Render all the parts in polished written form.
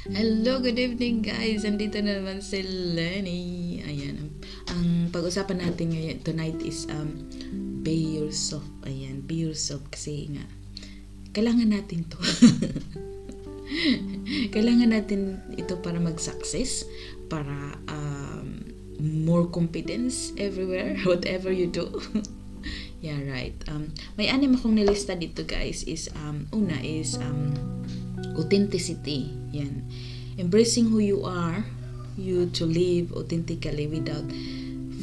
Hello, good evening guys. Andito na naman si Lenny. Ayan, ang pag-usapan natin ngayon tonight is be yourself. Ayan, be yourself kasi nga kailangan natin to. Kailangan natin ito para mag-success, para more confidence everywhere, whatever you do. Yeah, right. May anim akong nilista dito guys is una is authenticity. Yan. Embracing who you are, you to live authentically without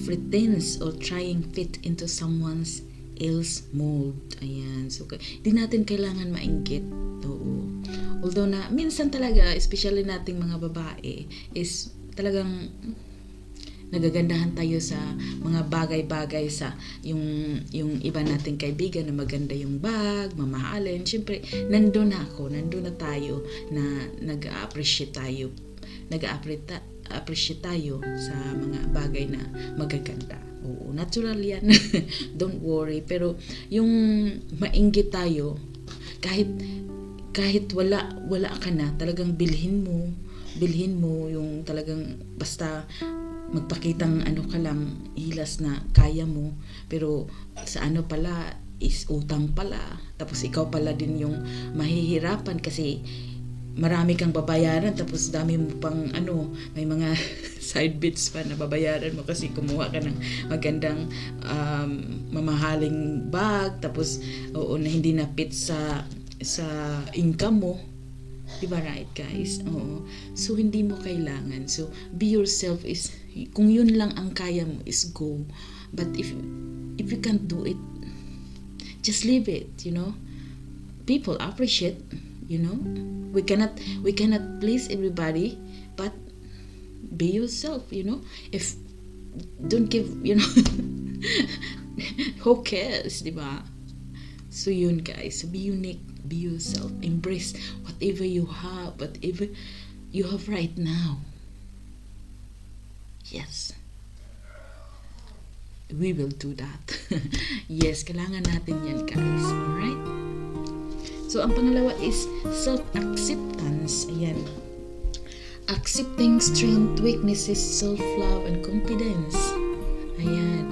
pretense or trying fit into someone's else mold. Ayan. So, di natin kailangan mainggit. Oo. Although na, minsan talaga, especially nating mga babae, is talagang nagagandahan tayo sa mga bagay-bagay sa yung iba nating kaibigan na maganda yung bag, mamahalin. Siyempre, nandun na tayo na nag-appreciate tayo sa mga bagay na magaganda. Oo, natural yan. Don't worry. Pero yung mainggit tayo, kahit wala ka na, talagang bilhin mo yung talagang basta magpakitang ka lang hilas na kaya mo, pero sa pala is utang pala, tapos ikaw pala din yung mahihirapan kasi marami kang babayaran, tapos dami mo pang may mga side bits pa na babayaran mo kasi kumuha ka ng magandang mamahaling bag, tapos na hindi na fit sa income mo. Diba right guys? Oo. So hindi mo kailangan. So be yourself is, kung yun lang ang kaya mo is go. But if you can't do it, just leave it, People appreciate, We cannot please everybody, but be yourself, If don't give, who cares, diba? So yun guys, be unique, be yourself, embrace whatever you have right now. Yes, we will do that. Yes, kailangan natin yan guys. Alright? So ang pangalawa is self-acceptance. Ayan, accepting strength, weaknesses, self-love, and confidence. Ayan.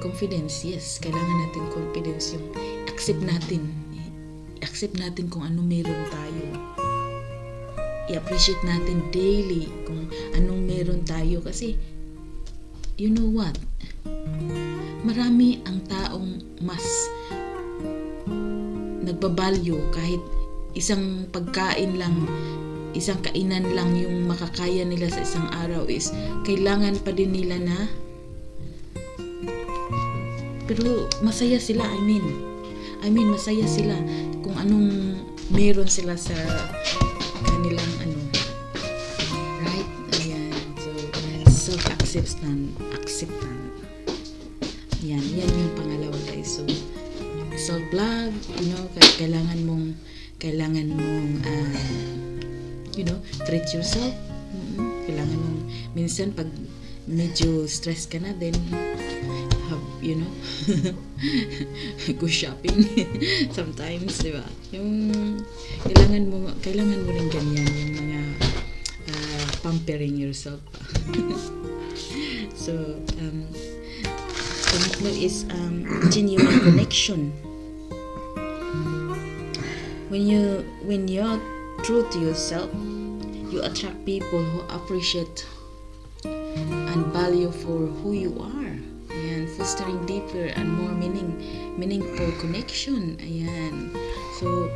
Confidence, yes, kailangan natin confidence, yung accept natin kung ano meron tayo, i-appreciate natin daily kung anong meron tayo, kasi you know what, marami ang taong mas nagbabalyo kahit isang pagkain lang, isang kainan lang yung makakaya nila sa isang araw, is kailangan pa din nila na, pero masaya sila, I mean masaya sila kung anong meron sila sa kanilang right? Ayan. So acceptance. Yan yung pangalawa guys. So self-love, kailangan mong treat yourself. Kailangan mong minsan pag medyo stress ka na, then go shopping sometimes, di ba? Yung kailangan mo rin ganyan, yung mga pampering yourself. So pangatlo is genuine connection. When you're true to yourself, you attract people who appreciate and value for who you are. Ayan, fostering deeper and more meaningful connection. Ayan. So,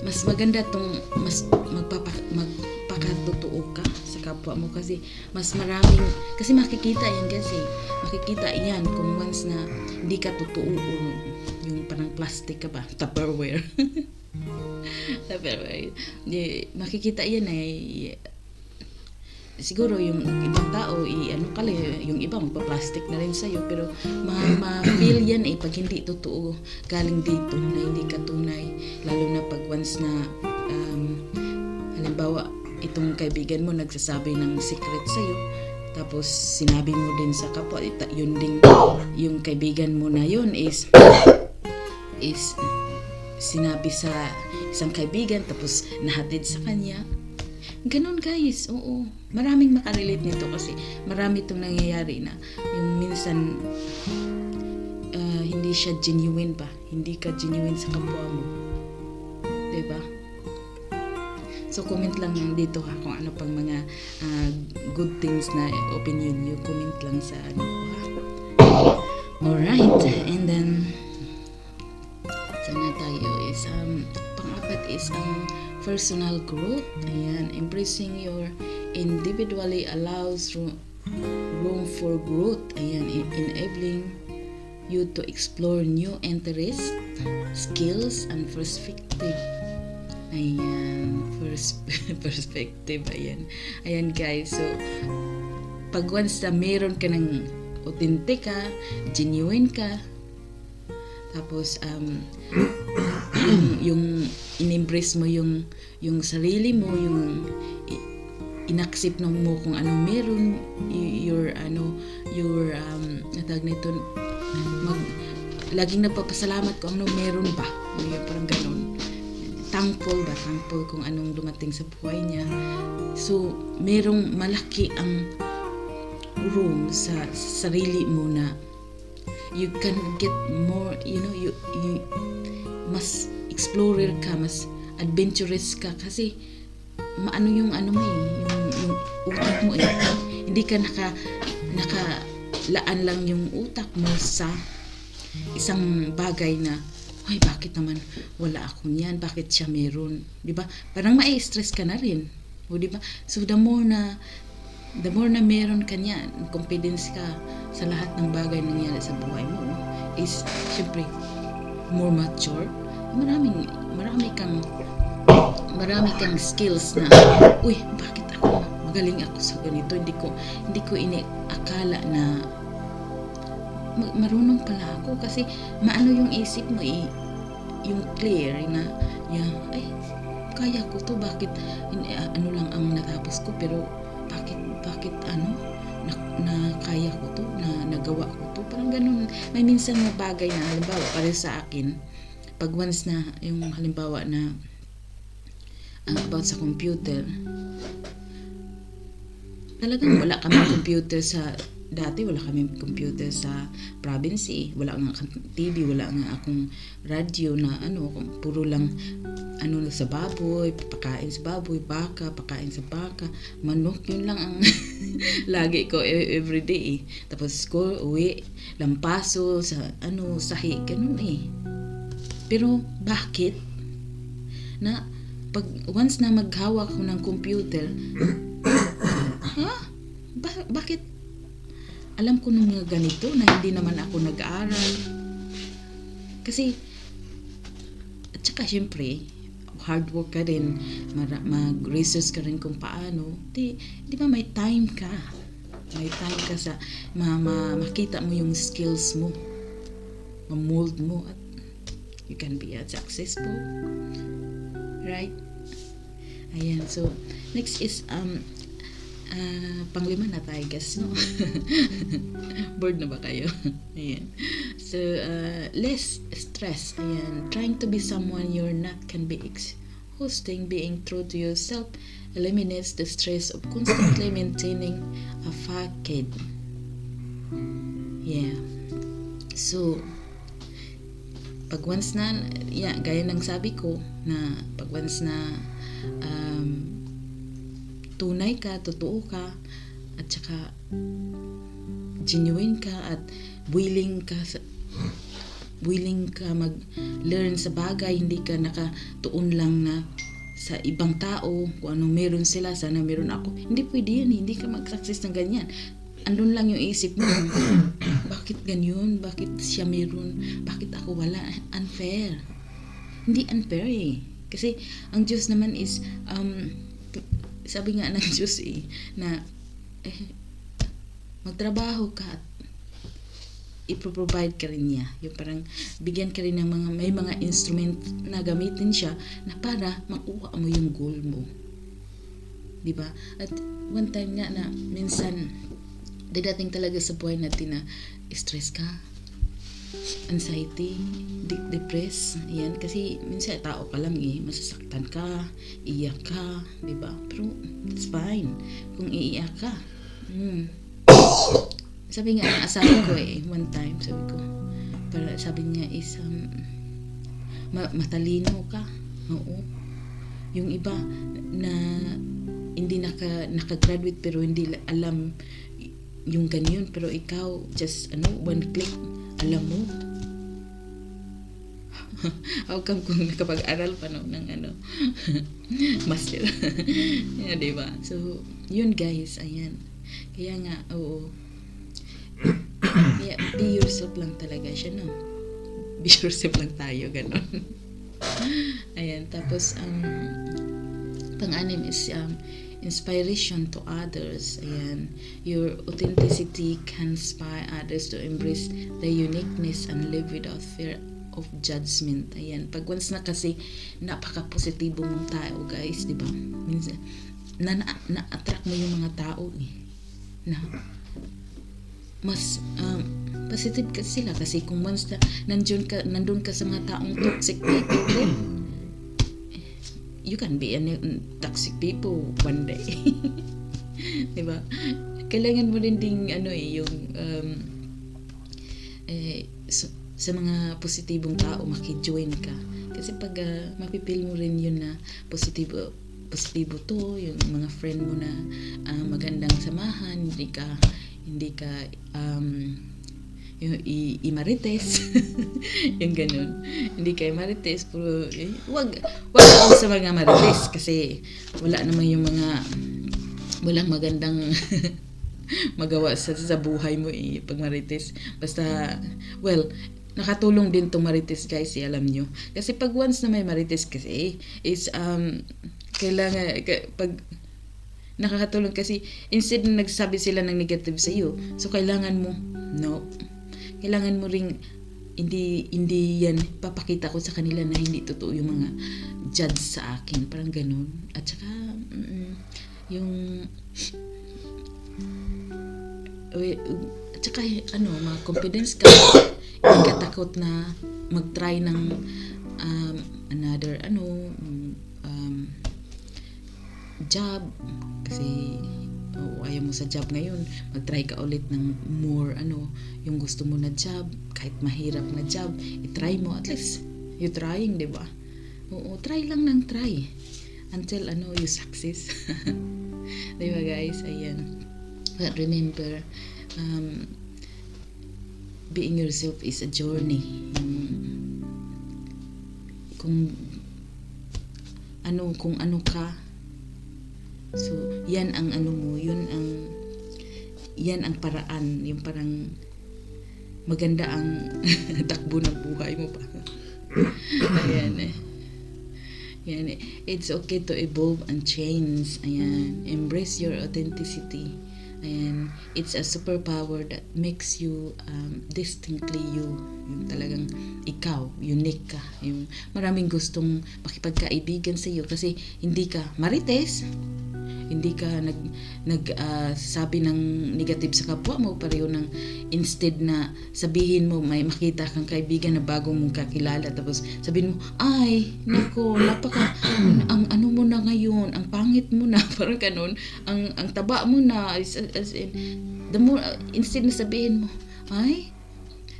mas maganda tong magpakatotoo ka sa kapwa mo, kasi mas maraming, kasi makikita yan kung once na hindi ka totoo, yung parang plastic ka ba, Tupperware. Makikita yan siguro yung ibang tao yung iba magpa-plastic na rin sa'yo, pero ma-feel yan pag hindi totoo galing dito, na hindi ka tunay, lalo na pag once na halimbawa itong kaibigan mo nagsasabi ng secret sa'yo, tapos sinabi mo din sa kapwa, yun din yung kaibigan mo na yun is sinabi isang kaibigan tapos nahatid sa kanya. Ganon guys, oo. Maraming makarelate nito kasi marami itong nangyayari na yung minsan hindi siya genuine ba? Hindi ka genuine sa kapwa mo. Diba? So comment lang dito ha kung ano pang mga good things na opinion nyo. Comment lang sa ano ko ha. Alright, and then sana tayo is pang-apat is personal growth. Ayan, embracing your individually allows room for growth. Ayan, enabling you to explore new interests, skills, and perspective. Ayan, perspective. Ayan guys. So, pag once na meron ka ng authentic ka, genuine ka, tapos yung in-embrace mo yung sarili mo, yung inaccept mo kung anong meron, your natag nito, laging nagpapasalamat kung anong meron ba, parang ganun, thankful kung anong dumating sa buhay niya. So merong malaki ang room sa sarili mo na you can get more, you mas explorer ka, mas adventurous ka kasi maano yung yung utak mo hindi ka nakalaan lang yung utak mo sa isang bagay na ay bakit naman wala ako niyan, bakit siya meron, di ba? Parang mai-stress ka na rin, o di ba? So the more na meron ka niyan, confidence ka sa lahat ng bagay na nangyari sa buhay mo, is syempre more mature, marami kang skills na uy, bakit ako magaling ako sa ganito, hindi ko iniakala na marunong pala ako, kasi maano yung isip mo yung clear na ay kaya ko to, bakit ano lang ang natapos ko, pero bakit na kaya ko to, na nagawa ko to, parang ganun. May minsan na bagay na halimbawa para sa akin, pag once na yung halimbawa na about sa computer, talagang wala kami computer dati wala kami computer sa province, wala nga TV, wala nga akong radio na puro lang sa baboy, pakain sa baboy, pakain sa baka, manok, yun lang ang lagi ko everyday tapos school, uwi, lampaso sa sahi, ganun pero bakit na pag once na maghawak ko ng computer bakit alam ko nung mga ganito na hindi naman ako nag-aaral, kasi at saka syempre hard work ka rin, mag-research ka rin kung paano, di ba may time ka sa makita mo yung skills mo, ma-mold mo, at you can be successful, right? Ayan, so next is panglima na tayo guys, no? Bored na ba kayo? Ayan. So less stress. Ayan, trying to be someone you're not can be exhausting. Being true to yourself eliminates the stress of constantly maintaining a facade. Yeah. So pag once na gaya ng sabi ko na pag once na tunay ka, totoo ka, at saka genuine ka, at willing ka mag-learn sa bagay, hindi ka nakatuon lang na sa ibang tao, kung anong meron sila, sana meron ako. Hindi pwede yan, hindi ka mag-success ng ganyan. Andun lang yung isip mo, bakit ganyan, bakit siya meron, bakit ako wala, unfair. Hindi unfair kasi ang Diyos naman is sabi nga ng Diyos na magtrabaho ka at ipro-provide ka rin niya. Yung parang bigyan ka rin ng may mga instrument na gamitin siya na para makuha mo yung goal mo. Diba? At one time nga na minsan dadating talaga sa buhay natin na stress ka. anxiety, depressed. Ayan, kasi minsan tao ka lang masasaktan ka, iyak ka, di ba? Pero it's fine kung iiyak ka. Sabi nga ng asawa ko one time, sabi niya is, matalino ka. Oo. Yung iba na hindi naka-graduate pero hindi alam yung ganyan, pero ikaw just one click alam mo. How come kung nakapag-aral pa ng master. Yeah, diba? So yun guys, ayan. Kaya nga, oo. Yeah, be yourself lang talaga siya, no? Be yourself lang tayo, ganon. Ayan, tapos pang-anim is inspiration to others. Ayan, your authenticity can inspire others to embrace the uniqueness and live without fear of judgment. Ayan, pag once na kasi napaka-positibo mong tao, guys, di ba? Minsan na-attract mo yung mga tao na mas positive ka sila, kasi kung once na nandun ka sa mga taong toxic people din, you can be a toxic people one day. Diba? Kailangan mo rin ding yung sa mga positibong tao makijoin ka, kasi pag mapipil mo rin yun na positibo to, yung mga friend mo na magandang samahan, hindi ka yung imarites. Yung ganun, hindi ka imarites, pero wag ako sa mga marites, kasi wala naman yung mga walang magandang magawa sa buhay mo pag marites. Basta nakatulong din tong marites, guys, alam nyo, kasi pag once na may marites kasi is kailangan pag nakakatulong, kasi instead na nagsabi sila ng negative sa iyo, so kailangan mo ring hindi yan papakita ko sa kanila na hindi totoo yung mga judge sa akin, parang ganun. At saka mga confidence ka, hindi ka takot na mag-try ng another job, kasi ayaw mo sa job ngayon, mag-try ka ulit ng more yung gusto mo na job, kahit mahirap na job, i-try mo, at least you trying, diba? Oo, try lang ng try until you success. Diba, guys? Ayan, but remember, being yourself is a journey. Kung ano ka, so yan ang mo, yan ang paraan, yung parang maganda ang takbo ng buhay mo pa. Ayan yan, it's okay to evolve and change. Ayan, embrace your authenticity. Ayan, it's a superpower that makes you distinctly you. Yung talagang ikaw, unique ka. Yung maraming gustong makipagkaibigan sa iyo, kasi hindi ka marites, hindi ka sabi ng negative sa kapwa mo, pareho ng instead na sabihin mo, may makita kang kaibigan na bagong mong kakilala, tapos sabihin mo, ay nako, ang mo na ngayon, ang pangit mo na, parang ganun, ang taba mo na, as in, the more, instead na sabihin mo, ay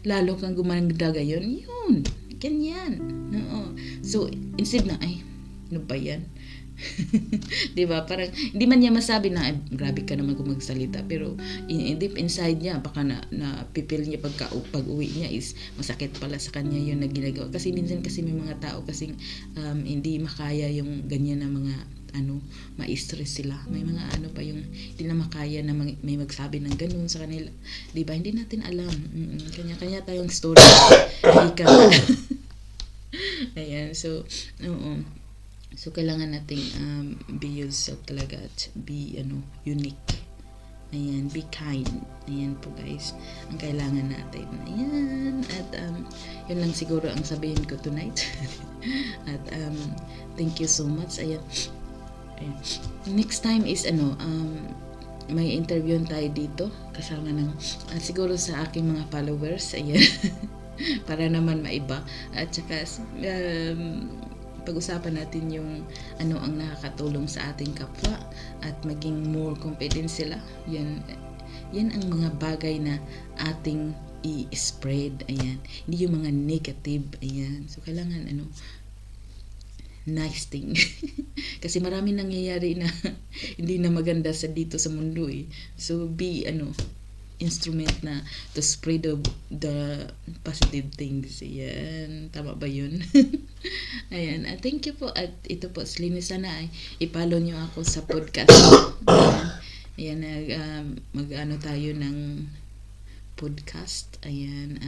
lalo kang gumanda ngayon, yun, ganyan. Oo. So instead na, ay ano ba yan? Diba? Parang hindi man niya masabi na grabe ka naman kung magsalita, pero deep inside niya baka na pipil niya pag uwi niya is masakit pala sa kanya yun na ginagawa, kasi minsan kasi may mga tao kasing hindi makaya yung ganyan na mga ma-stress sila, may mga pa yung hindi na makaya na may magsabi ng ganun sa kanila, diba? Hindi natin alam, kanya-kanya tayong story. Ayan, so so kailangan nating be yourself talaga at be unique. Ayan, be kind. Ayan po, guys, ang kailangan natin. Ayan, at yun lang siguro ang sabihin ko tonight. At thank you so much. Ayan. Next time is may interview tayo dito kasama ng siguro sa aking mga followers. Ayan. para naman maiba. At saka pag-usapan natin yung ano ang nakakatulong sa ating kapwa at maging more confident sila. Yan ang mga bagay na ating i-spread. Ayan. Hindi yung mga negative. Ayan. So, kailangan nice thing. Kasi marami nangyayari na hindi na maganda sa dito sa mundo eh. So, be instrument na to spread the positive things. Ayan. Tama ba yun? Ayan. Thank you po. At ito po, Slini, sana ay ipalo nyo ako sa podcast. Ayan. Mag-ano tayo ng podcast. Ayan.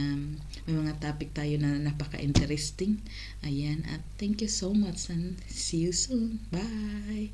May mga topic tayo na napaka-interesting. Ayan. At thank you so much and see you soon. Bye!